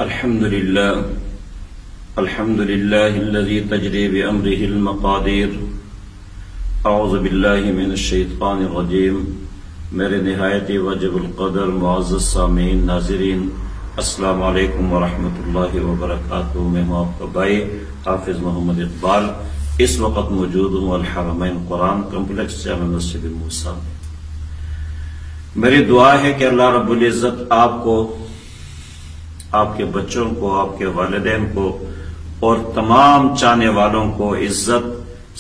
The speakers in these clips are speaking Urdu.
الحمد لله الذي تجري بأمره المقادير. اعوذ باللہ من الشیطان الرجیم. میرے نہایت واجب القدر معزز سامعین ناظرین، السلام علیکم ورحمۃ اللہ وبرکاتہ. میں ہوں آپ کا بھائی حافظ محمد اقبال. اس وقت موجود ہوں الحرمین قرآن کمپلیکس جامع مسجد موسیٰ میں. میری دعا ہے کہ اللہ رب العزت آپ کو، آپ کے بچوں کو، آپ کے والدین کو اور تمام چاہنے والوں کو عزت،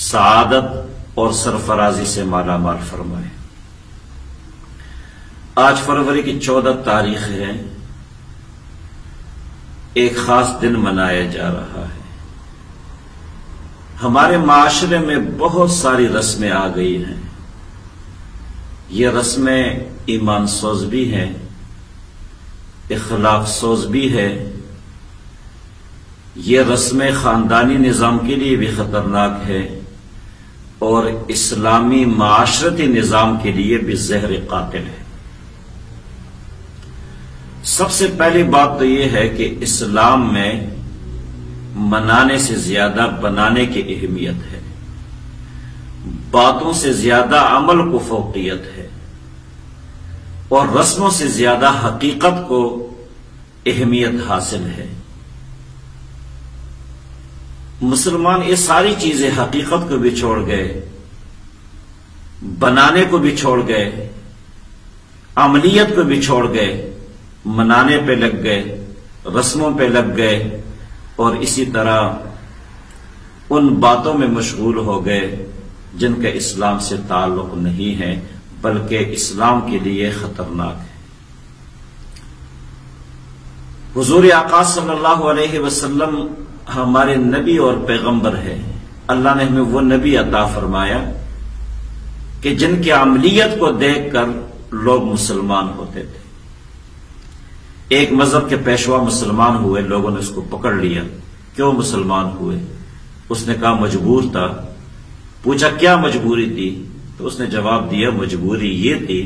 سعادت اور سرفرازی سے مالا مال فرمائے. آج فروری کی 14 تاریخ ہے. ایک خاص دن منایا جا رہا ہے. ہمارے معاشرے میں بہت ساری رسمیں آ گئی ہیں. یہ رسمیں ایمان سوز بھی ہیں، اخلاق سوز بھی ہے. یہ رسمیں خاندانی نظام کے لیے بھی خطرناک ہے اور اسلامی معاشرتی نظام کے لیے بھی زہر قاتل ہے. سب سے پہلی بات تو یہ ہے کہ اسلام میں منانے سے زیادہ بنانے کی اہمیت ہے. باتوں سے زیادہ عمل کو فوقیت ہے اور رسموں سے زیادہ حقیقت کو اہمیت حاصل ہے. مسلمان یہ ساری چیزیں حقیقت کو بھی چھوڑ گئے، بنانے کو بھی چھوڑ گئے، عملیت کو بھی چھوڑ گئے، منانے پہ لگ گئے، رسموں پہ لگ گئے اور اسی طرح ان باتوں میں مشغول ہو گئے جن کا اسلام سے تعلق نہیں ہے بلکہ اسلام کے لیے خطرناک ہے. حضور آقا صلی اللہ علیہ وسلم ہمارے نبی اور پیغمبر ہے. اللہ نے ہمیں وہ نبی عطا فرمایا کہ جن کی عملیت کو دیکھ کر لوگ مسلمان ہوتے تھے. ایک مذہب کے پیشوا مسلمان ہوئے، لوگوں نے اس کو پکڑ لیا. کیوں مسلمان ہوئے؟ اس نے کہا مجبور تھا. پوچھا کیا مجبوری تھی؟ تو اس نے جواب دیا مجبوری یہ تھی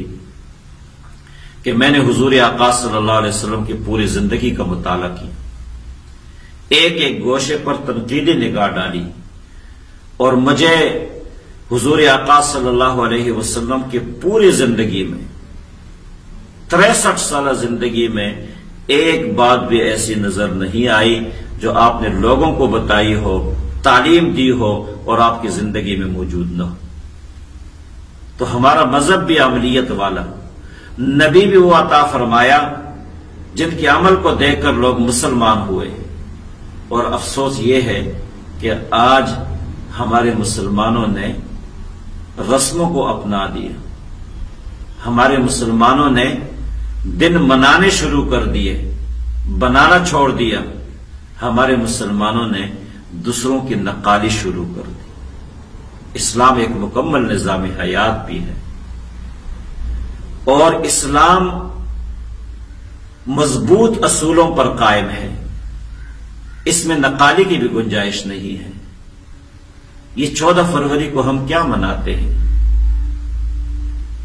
کہ میں نے حضور آقا صلی اللہ علیہ وسلم کی پوری زندگی کا مطالعہ کیا، ایک ایک گوشے پر تنقیدی نگاہ ڈالی اور مجھے حضور آقا صلی اللہ علیہ وسلم کی پوری زندگی میں 63 سالہ زندگی میں ایک بات بھی ایسی نظر نہیں آئی جو آپ نے لوگوں کو بتائی ہو، تعلیم دی ہو اور آپ کی زندگی میں موجود نہ ہو. تو ہمارا مذہب بھی عملیت والا، نبی بھی وہ عطا فرمایا جن کے عمل کو دیکھ کر لوگ مسلمان ہوئے. اور افسوس یہ ہے کہ آج ہمارے مسلمانوں نے رسموں کو اپنا دیا. ہمارے مسلمانوں نے دن منانے شروع کر دیے، بنانا چھوڑ دیا. ہمارے مسلمانوں نے دوسروں کی نقالی شروع کر دی. اسلام ایک مکمل نظام حیات بھی ہے اور اسلام مضبوط اصولوں پر قائم ہے. اس میں نقالی کی بھی گنجائش نہیں ہے. یہ 14 فروری کو ہم کیا مناتے ہیں؟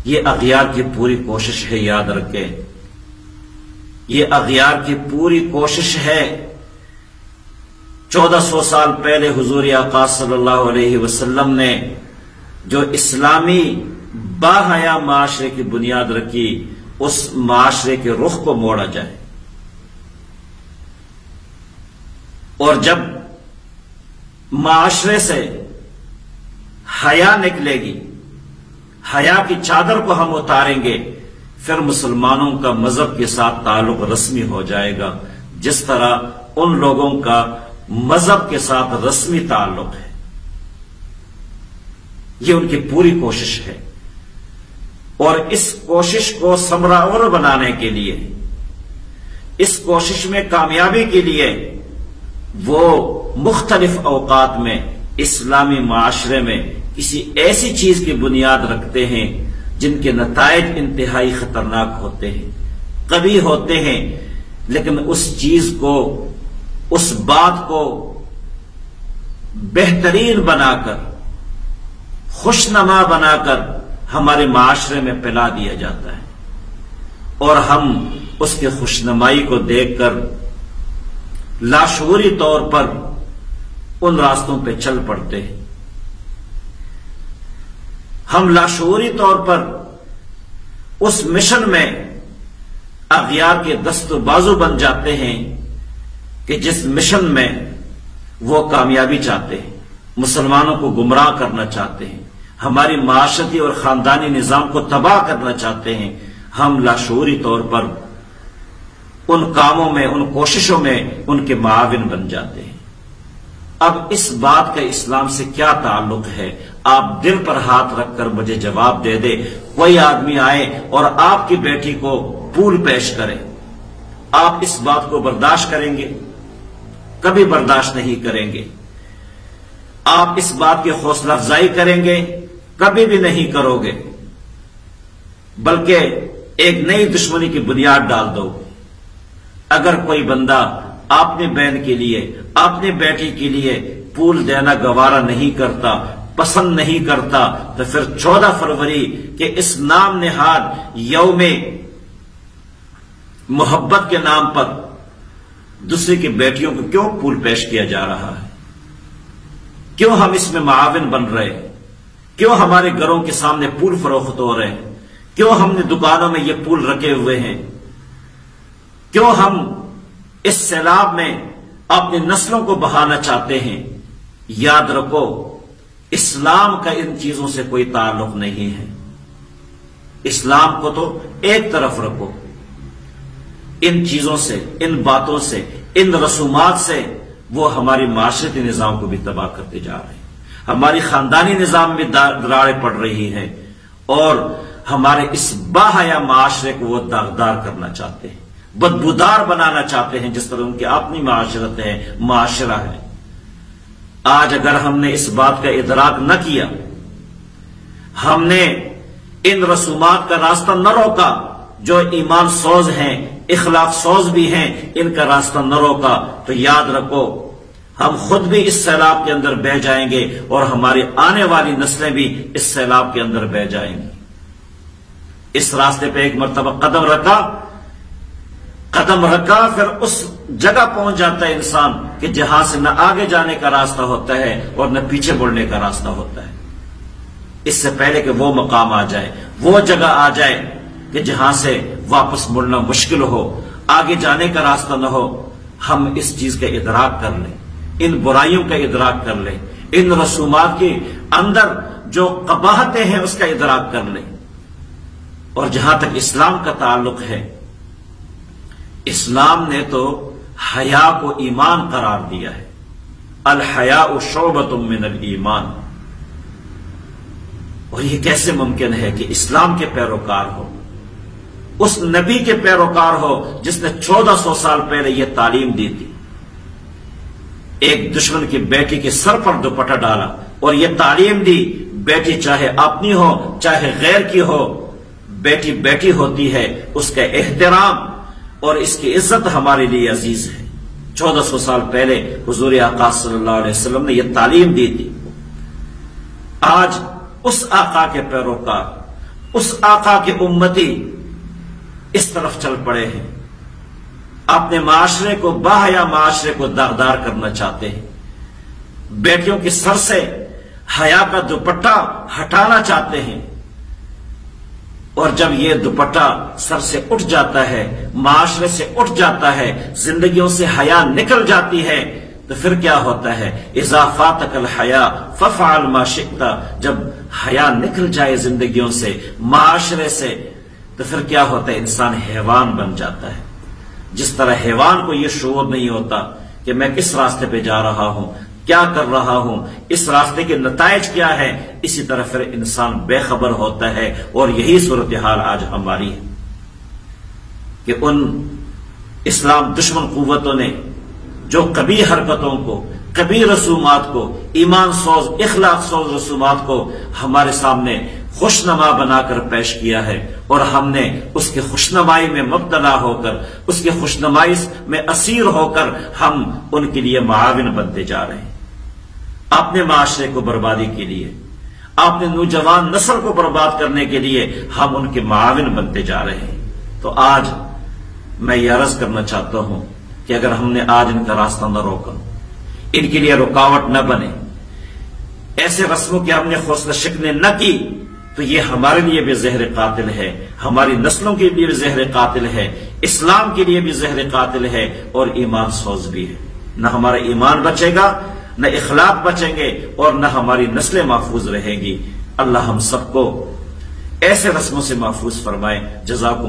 یہ اغیار کی پوری کوشش ہے، یاد رکھیں. یہ اغیار کی پوری کوشش ہے. 1400 سال پہلے حضور آقا صلی اللہ علیہ وسلم نے جو اسلامی باحیا معاشرے کی بنیاد رکھی، اس معاشرے کے رخ کو موڑا جائے. اور جب معاشرے سے حیا نکلے گی، حیا کی چادر کو ہم اتاریں گے، پھر مسلمانوں کا مذہب کے ساتھ تعلق رسمی ہو جائے گا جس طرح ان لوگوں کا مذہب کے ساتھ رسمی تعلق ہے. یہ ان کی پوری کوشش ہے اور اس کوشش کو ثمرآور بنانے کے لیے، اس کوشش میں کامیابی کے لیے وہ مختلف اوقات میں اسلامی معاشرے میں کسی ایسی چیز کی بنیاد رکھتے ہیں جن کے نتائج انتہائی خطرناک ہوتے ہیں، قبیح ہوتے ہیں، لیکن اس چیز کو، اس بات کو بہترین بنا کر، خوشنما بنا کر ہمارے معاشرے میں پھیلا دیا جاتا ہے اور ہم اس کے خوشنمائی کو دیکھ کر لاشعوری طور پر ان راستوں پہ چل پڑتے ہیں. ہم لاشعوری طور پر اس مشن میں اغیار کے دست و بازو بن جاتے ہیں کہ جس مشن میں وہ کامیابی چاہتے ہیں، مسلمانوں کو گمراہ کرنا چاہتے ہیں، ہماری معاشرتی اور خاندانی نظام کو تباہ کرنا چاہتے ہیں. ہم لاشعوری طور پر ان کاموں میں، ان کوششوں میں ان کے معاون بن جاتے ہیں. اب اس بات کا اسلام سے کیا تعلق ہے؟ آپ دل پر ہاتھ رکھ کر مجھے جواب دے دے. کوئی آدمی آئے اور آپ کی بیٹی کو پھول پیش کرے، آپ اس بات کو برداشت کریں گے؟ کبھی برداشت نہیں کریں گے. آپ اس بات کی حوصلہ افزائی کریں گے؟ کبھی بھی نہیں کرو گے، بلکہ ایک نئی دشمنی کی بنیاد ڈال دو. اگر کوئی بندہ اپنے بہن کے لیے، اپنے بیٹی کے لیے پھول دینا گوارا نہیں کرتا، پسند نہیں کرتا، تو پھر 14 فروری کے اس نام نہاد یوم محبت کے نام پر دوسرے کی بیٹیوں کو کیوں پھول پیش کیا جا رہا ہے؟ کیوں ہم اس میں معاون بن رہے ہیں؟ کیوں ہمارے گھروں کے سامنے پھول فروخت ہو رہے ہیں؟ کیوں ہم نے دکانوں میں یہ پھول رکھے ہوئے ہیں؟ کیوں ہم اس سیلاب میں اپنی نسلوں کو بہانا چاہتے ہیں؟ یاد رکھو، اسلام کا ان چیزوں سے کوئی تعلق نہیں ہے. اسلام کو تو ایک طرف رکھو. ان چیزوں سے، ان باتوں سے، ان رسومات سے وہ ہماری معاشرتی نظام کو بھی تباہ کرتے جا رہے ہیں. ہماری خاندانی نظام میں دراڑیں پڑ رہی ہیں اور ہمارے اس باحیا معاشرے کو وہ داغدار کرنا چاہتے ہیں، بدبودار بنانا چاہتے ہیں، جس طرح ان کی اپنی معاشرت ہے، معاشرہ ہے. آج اگر ہم نے اس بات کا ادراک نہ کیا، ہم نے ان رسومات کا راستہ نہ روکا، جو ایمان سوز ہیں، اخلاق سوز بھی ہیں، ان کا راستہ نہ روکا، تو یاد رکھو ہم خود بھی اس سیلاب کے اندر بہہ جائیں گے اور ہماری آنے والی نسلیں بھی اس سیلاب کے اندر بہہ جائیں گی. اس راستے پہ ایک مرتبہ قدم رکھا پھر اس جگہ پہنچ جاتا ہے انسان کہ جہاں سے نہ آگے جانے کا راستہ ہوتا ہے اور نہ پیچھے بڑھنے کا راستہ ہوتا ہے. اس سے پہلے کہ وہ مقام آ جائے، وہ جگہ آ جائے کہ جہاں سے واپس مڑنا مشکل ہو، آگے جانے کا راستہ نہ ہو، ہم اس چیز کا ادراک کر لیں، ان برائیوں کا ادراک کر لیں، ان رسومات کے اندر جو قباحتیں ہیں اس کا ادراک کر لیں. اور جہاں تک اسلام کا تعلق ہے، اسلام نے تو حیا کو ایمان قرار دیا ہے. الحیاء شعبۃ من الایمان. اور یہ کیسے ممکن ہے کہ اسلام کے پیروکار ہو، اس نبی کے پیروکار ہو جس نے 1400 سال پہلے یہ تعلیم دی تھی، ایک دشمن کی بیٹی کے سر پر دوپٹہ ڈالا اور یہ تعلیم دی، بیٹی چاہے اپنی ہو چاہے غیر کی ہو، بیٹی بیٹی ہوتی ہے، اس کا احترام اور اس کی عزت ہمارے لیے عزیز ہے. 1400 سال پہلے حضور آقا صلی اللہ علیہ وسلم نے یہ تعلیم دی تھی. آج اس آقا کے پیروکار، اس آقا کے امتی اس طرف چل پڑے ہیں، اپنے معاشرے کو، باحیا معاشرے کو داغدار کرنا چاہتے ہیں، بیٹیوں کے سر سے حیا کا دوپٹہ ہٹانا چاہتے ہیں. اور جب یہ دوپٹہ سر سے اٹھ جاتا ہے، معاشرے سے اٹھ جاتا ہے، زندگیوں سے حیا نکل جاتی ہے، تو پھر کیا ہوتا ہے؟ اذا فاتک الحیا ففعل ما شئت. جب حیا نکل جائے زندگیوں سے، معاشرے سے، تو پھر کیا ہوتا ہے؟ انسان حیوان بن جاتا ہے. جس طرح حیوان کو یہ شعور نہیں ہوتا کہ میں کس راستے پہ جا رہا ہوں، کیا کر رہا ہوں، اس راستے کے نتائج کیا ہے، اسی طرح پھر انسان بے خبر ہوتا ہے. اور یہی صورتحال آج ہماری ہے کہ ان اسلام دشمن قوتوں نے جو کبھی حرکتوں کو، کبھی رسومات کو، ایمان سوز، اخلاق سوز رسومات کو ہمارے سامنے خوشنما بنا کر پیش کیا ہے، اور ہم نے اس کی خوشنمائی میں مبتلا ہو کر، اس کی خوشنمائی میں اسیر ہو کر ہم ان کے لیے معاون بنتے جا رہے ہیں. اپنے معاشرے کو بربادی کے لیے، اپنے نوجوان نسل کو برباد کرنے کے لیے ہم ان کے معاون بنتے جا رہے ہیں. تو آج میں یہ عرض کرنا چاہتا ہوں کہ اگر ہم نے آج ان کا راستہ نہ روکا، ان کے لیے رکاوٹ نہ بنے، ایسے رسموں کی ہم نے حوصلہ شکنی نہ کی، تو یہ ہمارے لیے بھی زہر قاتل ہے، ہماری نسلوں کے لیے بھی زہر قاتل ہے، اسلام کے لیے بھی زہر قاتل ہے، اور ایمان سوز بھی ہے۔ نہ ہمارا ایمان بچے گا، نہ اخلاق بچیں گے، اور نہ ہماری نسلیں محفوظ رہیں گی۔ اللہ ہم سب کو ایسے رسموں سے محفوظ فرمائے۔ جزاکم